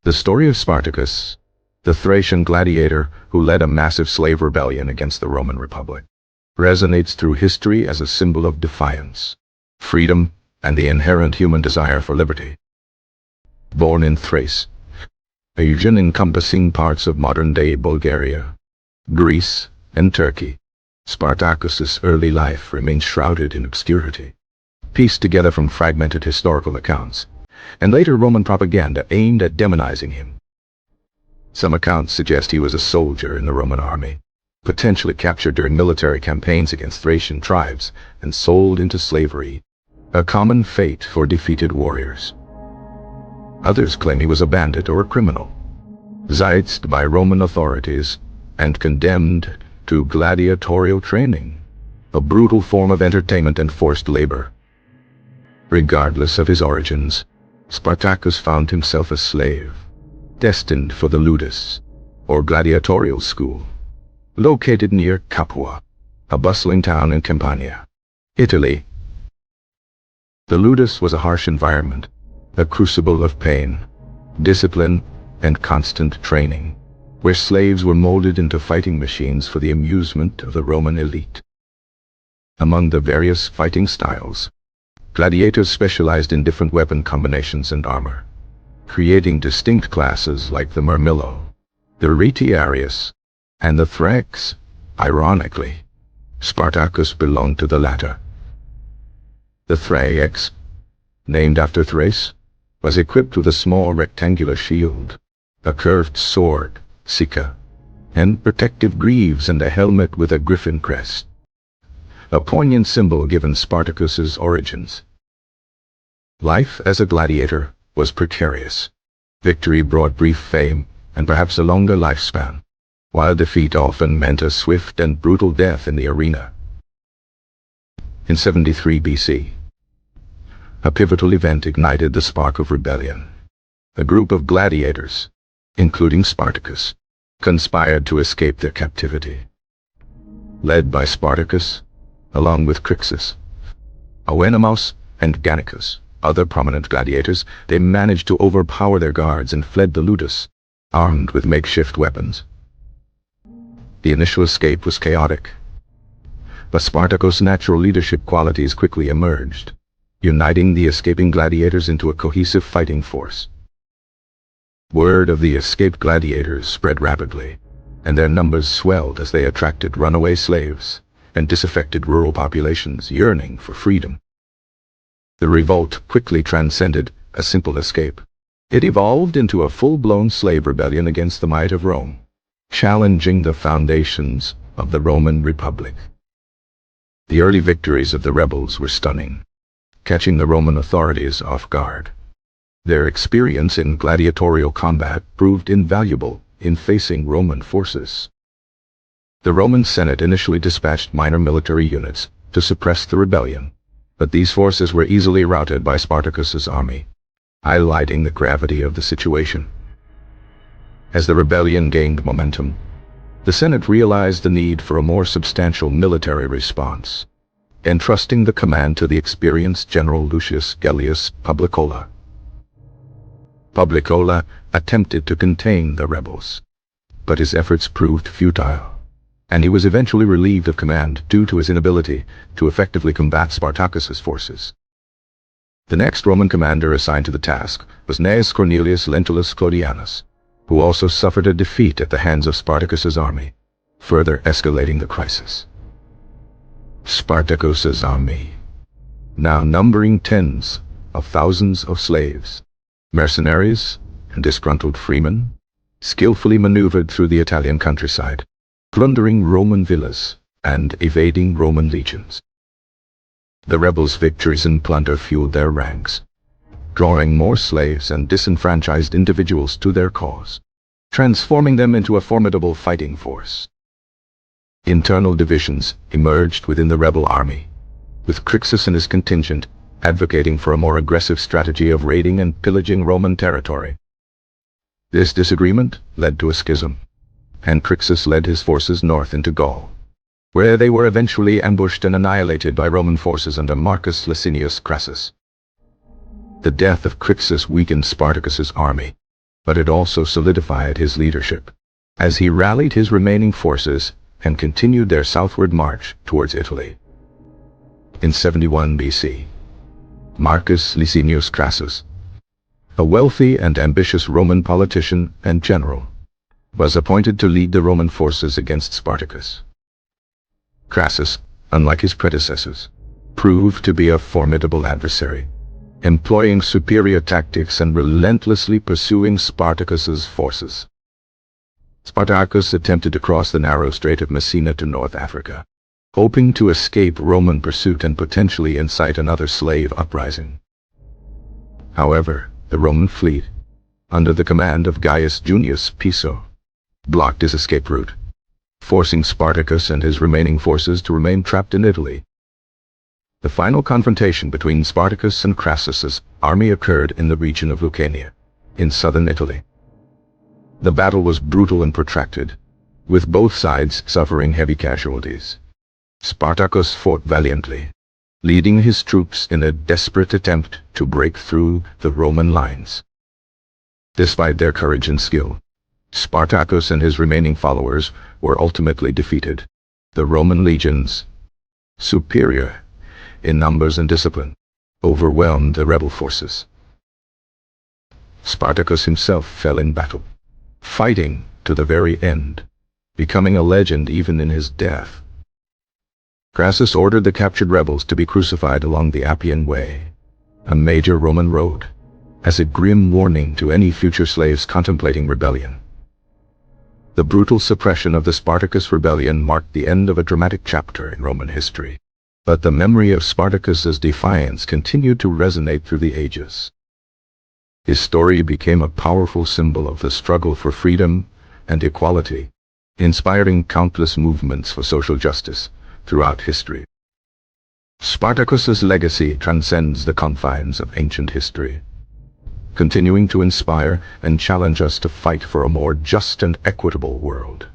The story of Spartacus, the Thracian gladiator who led a massive slave rebellion against the Roman Republic, resonates through history as a symbol of defiance, freedom, and the inherent human desire for liberty. Born in Thrace, a region encompassing parts of modern-day Bulgaria, Greece, and Turkey, Spartacus's early life remains shrouded in obscurity, pieced together from fragmented historical accounts, and later Roman propaganda aimed at demonizing him. Some accounts suggest he was a soldier in the Roman army, potentially captured during military campaigns against Thracian tribes and sold into slavery, a common fate for defeated warriors. Others claim he was a bandit or a criminal, seized by Roman authorities and condemned to gladiatorial training, a brutal form of entertainment and forced labor. Regardless of his origins, Spartacus found himself a slave, destined for the ludus, or gladiatorial school, located near Capua, a bustling town in Campania, Italy. The ludus was a harsh environment, a crucible of pain, discipline, and constant training, where slaves were molded into fighting machines for the amusement of the Roman elite. Among the various fighting styles, gladiators specialized in different weapon combinations and armor, creating distinct classes like the Murmillo, the Retiarius, and the Thrax. Ironically, Spartacus belonged to the latter. The Thrax, named after Thrace, was equipped with a small rectangular shield, a curved sword, sica, and protective greaves and a helmet with a griffin crest, a poignant symbol given Spartacus's origins. Life as a gladiator was precarious. Victory brought brief fame and perhaps a longer lifespan, while defeat often meant a swift and brutal death in the arena. In 73 BC, a pivotal event ignited the spark of rebellion. A group of gladiators, including Spartacus, conspired to escape their captivity. Led by Spartacus, along with Crixus, Awenamos, and Gannicus, other prominent gladiators, they managed to overpower their guards and fled the ludus, armed with makeshift weapons. The initial escape was chaotic, but Spartacus' natural leadership qualities quickly emerged, uniting the escaping gladiators into a cohesive fighting force. Word of the escaped gladiators spread rapidly, and their numbers swelled as they attracted runaway slaves and disaffected rural populations yearning for freedom. The revolt quickly transcended a simple escape. It evolved into a full-blown slave rebellion against the might of Rome, challenging the foundations of the Roman Republic. The early victories of the rebels were stunning, catching the Roman authorities off guard. Their experience in gladiatorial combat proved invaluable in facing Roman forces. The Roman Senate initially dispatched minor military units to suppress the rebellion, but these forces were easily routed by Spartacus's army, highlighting the gravity of the situation. As the rebellion gained momentum, the Senate realized the need for a more substantial military response, entrusting the command to the experienced General Lucius Gellius Publicola. Publicola attempted to contain the rebels, but his efforts proved futile, and he was eventually relieved of command due to his inability to effectively combat Spartacus's forces. The next Roman commander assigned to the task was Gnaeus Cornelius Lentulus Clodianus, who also suffered a defeat at the hands of Spartacus's army, further escalating the crisis. Spartacus's army, now numbering tens of thousands of slaves, mercenaries, and disgruntled freemen, skillfully maneuvered through the Italian countryside, plundering Roman villas and evading Roman legions. The rebels' victories and plunder fueled their ranks, drawing more slaves and disenfranchised individuals to their cause, transforming them into a formidable fighting force. Internal divisions emerged within the rebel army, with Crixus and his contingent advocating for a more aggressive strategy of raiding and pillaging Roman territory. This disagreement led to a schism, and Crixus led his forces north into Gaul, where they were eventually ambushed and annihilated by Roman forces under Marcus Licinius Crassus. The death of Crassus weakened Spartacus's army, but it also solidified his leadership, as he rallied his remaining forces and continued their southward march towards Italy. In 71 BC, Marcus Licinius Crassus, a wealthy and ambitious Roman politician and general, was appointed to lead the Roman forces against Spartacus. Crassus, unlike his predecessors, proved to be a formidable adversary, employing superior tactics and relentlessly pursuing Spartacus's forces. Spartacus attempted to cross the narrow Strait of Messina to North Africa, hoping to escape Roman pursuit and potentially incite another slave uprising. However, the Roman fleet, under the command of Gaius Junius Piso, blocked his escape route, forcing Spartacus and his remaining forces to remain trapped in Italy. The final confrontation between Spartacus and Crassus's army occurred in the region of Lucania, in southern Italy. The battle was brutal and protracted, with both sides suffering heavy casualties. Spartacus fought valiantly, leading his troops in a desperate attempt to break through the Roman lines. Despite their courage and skill, Spartacus and his remaining followers were ultimately defeated. The Roman legions, superior in numbers and discipline, overwhelmed the rebel forces. Spartacus himself fell in battle, fighting to the very end, becoming a legend even in his death. Crassus ordered the captured rebels to be crucified along the Appian Way, a major Roman road, as a grim warning to any future slaves contemplating rebellion. The brutal suppression of the Spartacus rebellion marked the end of a dramatic chapter in Roman history, but the memory of Spartacus's defiance continued to resonate through the ages. His story became a powerful symbol of the struggle for freedom and equality, inspiring countless movements for social justice throughout history. Spartacus's legacy transcends the confines of ancient history, continuing to inspire and challenge us to fight for a more just and equitable world.